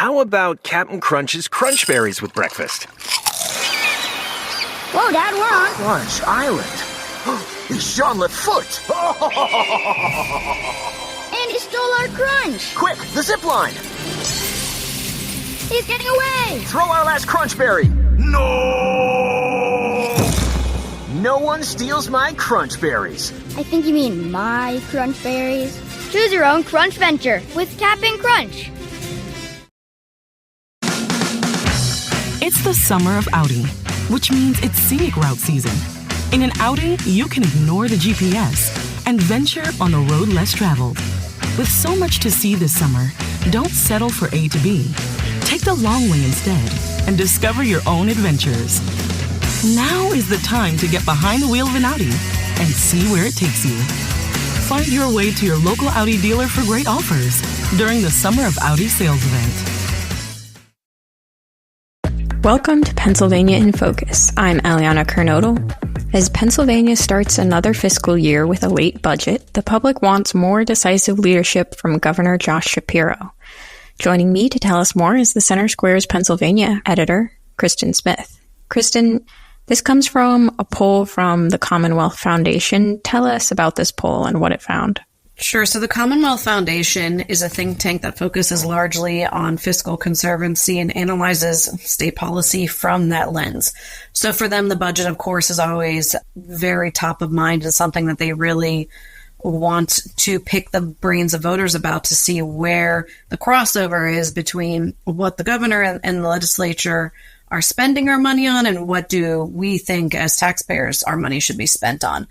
How about Captain Crunch's Crunch Berries with breakfast? Whoa, Dad, we're on Crunch Island. He's Jean-Luc Foot. And he stole our crunch. Quick, the zip line. He's getting away. Throw our last Crunch Berry. No! No one steals my Crunch Berries. I think you mean my crunch berries. Choose your own crunch venture with Cap'n Crunch. It's the summer of outing, which means it's scenic route season. In an outing, you can ignore the GPS and venture on the road less traveled. With so much to see this summer, don't settle for A to B. Take the long way instead and discover your own adventures. Now is the time to get behind the wheel of an Audi and see where it takes you. Find your way to your local Audi dealer for great offers during the Summer of Audi sales event. Welcome to Pennsylvania in Focus. I'm Aliana Kernodle. As Pennsylvania starts another fiscal year with a late budget, the public wants more decisive leadership from Governor Josh Shapiro. Joining me to tell us more is the Center Square's Pennsylvania editor, Kristen Smith. Kristen, this comes from a poll from the Commonwealth Foundation. Tell us about this poll and what it found. Sure. So the Commonwealth Foundation is a think tank that focuses largely on fiscal conservancy and analyzes state policy from that lens. So for them, the budget, of course, is always very top of mind and something that they really want to pick the brains of voters about to see where the crossover is between what the governor and the legislature are spending our money on and what do we think as taxpayers our money should be spent on.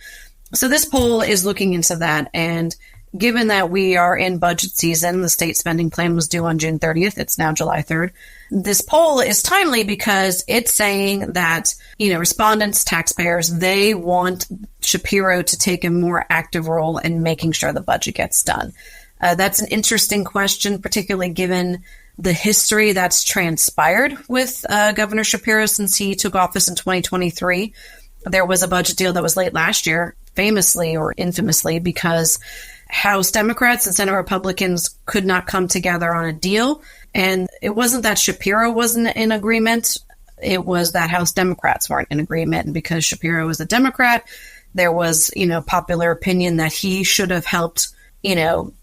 So this poll is looking into that, and given that we are in budget season, the state spending plan was due on June 30th. It's now July 3rd. This poll is timely because it's saying that, respondents, taxpayers, they want Shapiro to take a more active role in making sure the budget gets done. That's an interesting question, particularly given the history that's transpired with Governor Shapiro since he took office in 2023. There was a budget deal that was late last year, famously or infamously, because House Democrats and Senate Republicans could not come together on a deal. And it wasn't that Shapiro wasn't in agreement. It was that House Democrats weren't in agreement. And because Shapiro was a Democrat, there was, popular opinion that he should have helped,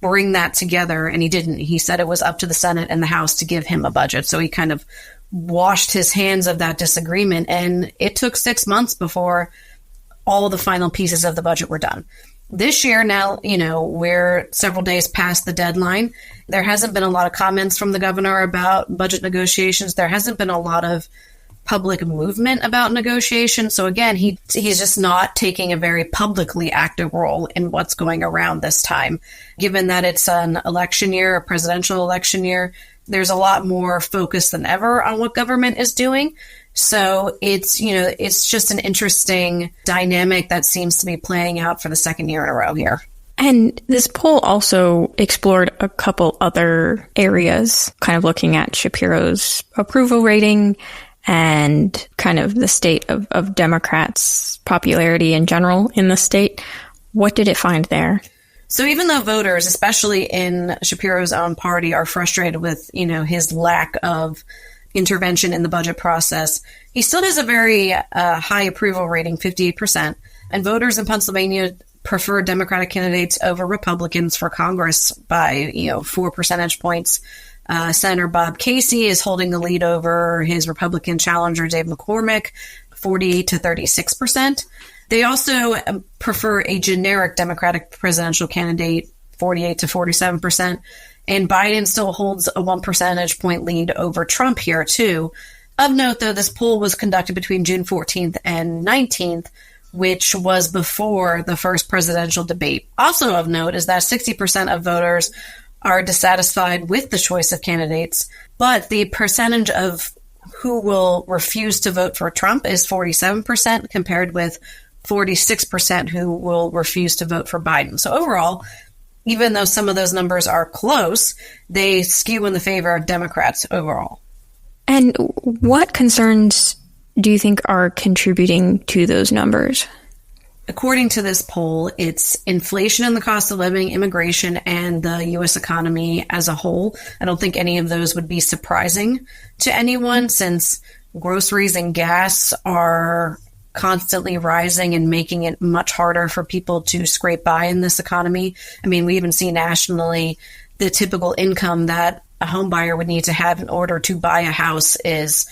bring that together. And he didn't. He said it was up to the Senate and the House to give him a budget. So he kind of washed his hands of that disagreement. And it took 6 months before all the final pieces of the budget were done. This year now, we're several days past the deadline. There hasn't been a lot of comments from the governor about budget negotiations. There hasn't been a lot of public movement about negotiations. So again, he's just not taking a very publicly active role in what's going around this time. Given that it's an election year, a presidential election year, there's a lot more focus than ever on what government is doing. So it's just an interesting dynamic that seems to be playing out for the second year in a row here. And this poll also explored a couple other areas, kind of looking at Shapiro's approval rating and kind of the state of Democrats' popularity in general in the state. What did it find there? So even though voters, especially in Shapiro's own party, are frustrated with, his lack of intervention in the budget process, he still has a very high approval rating, 58%. And voters in Pennsylvania prefer Democratic candidates over Republicans for Congress by, 4 percentage points. Senator Bob Casey is holding the lead over his Republican challenger, Dave McCormick, 48 to 36%. They also prefer a generic Democratic presidential candidate, 48 to 47%. And Biden still holds a 1 percentage point lead over Trump here, too. Of note, though, this poll was conducted between June 14th and 19th, which was before the first presidential debate. Also of note is that 60% of voters are dissatisfied with the choice of candidates, but the percentage of who will refuse to vote for Trump is 47% compared with 46% who will refuse to vote for Biden. So overall, even though some of those numbers are close, they skew in the favor of Democrats overall. And what concerns do you think are contributing to those numbers? according to this poll, it's inflation and the cost of living, immigration, and the U.S. economy as a whole. I don't think any of those would be surprising to anyone, since groceries and gas are constantly rising and making it much harder for people to scrape by in this economy. I mean, we even see nationally the typical income that a home buyer would need to have in order to buy a house is,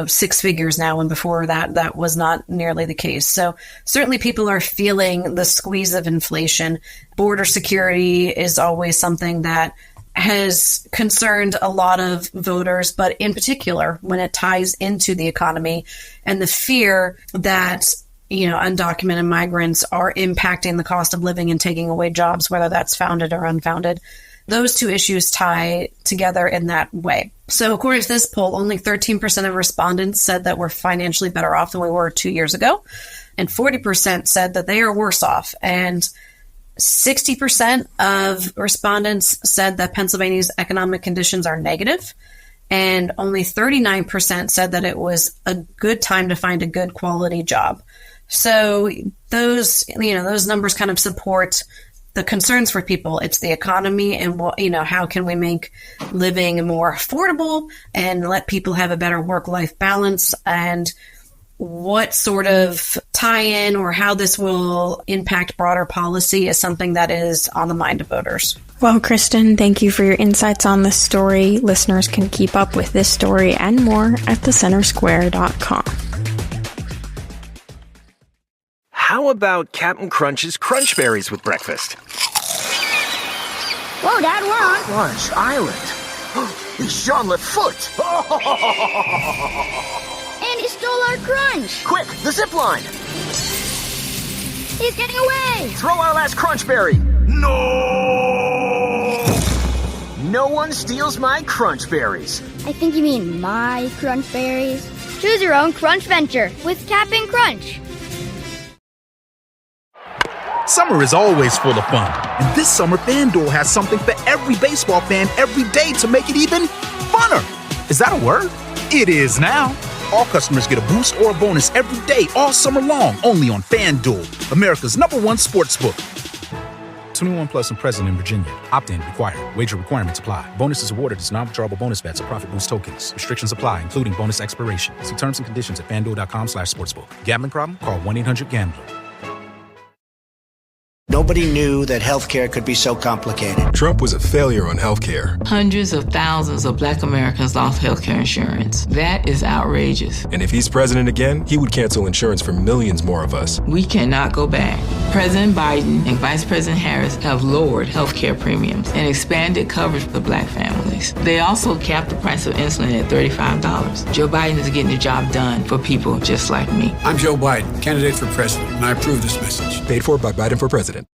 six figures now, and before that was not nearly the case. So certainly people are feeling the squeeze of inflation. Border security is always something that has concerned a lot of voters, but in particular when it ties into the economy and the fear that, undocumented migrants are impacting the cost of living and taking away jobs, whether that's founded or unfounded. Those two issues tie together in that way. So according to this poll, only 13% of respondents said that we're financially better off than we were 2 years ago, and 40% said that they are worse off. And 60% of respondents said that Pennsylvania's economic conditions are negative, and only 39% said that it was a good time to find a good quality job. So those numbers kind of support the concerns for people. It's the economy and how can we make living more affordable and let people have a better work-life balance, and what sort of tie-in or how this will impact broader policy is something that is on the mind of voters. Well, Kristen, thank you for your insights on this story. Listeners can keep up with this story and more at thecentersquare.com. How about Captain Crunch's Crunch Berries with breakfast? Whoa, Dad, we're on Crunch Island. He's Jean-Luc Foot. And he stole our crunch. Quick, the zip line. He's getting away. Throw our last crunch berry. No! No one steals my crunch berries. I think you mean my crunch berries. Choose your own crunch venture with Cap'n Crunch. Summer is always full of fun, and this summer FanDuel has something for every baseball fan every day to make it even funner. Is that a word? It is now. All customers get a boost or a bonus every day all summer long, only on FanDuel, America's #1 sportsbook. 21 plus and present in Virginia. Opt-in required. Wager requirements apply. Bonuses awarded as non-withdrawable bonus bets or profit boost tokens. Restrictions apply, including bonus expiration. See terms and conditions at FanDuel.com/sportsbook. Gambling problem? Call 1-800-GAMBLER. Nobody knew that healthcare could be so complicated. Trump was a failure on healthcare. Hundreds of thousands of Black Americans lost healthcare insurance. That is outrageous. And if he's president again, he would cancel insurance for millions more of us. We cannot go back. President Biden and Vice President Harris have lowered healthcare premiums and expanded coverage for Black families. They also capped the price of insulin at $35. Joe Biden is getting the job done for people just like me. I'm Joe Biden, candidate for president, and I approve this message. Paid for by Biden for president.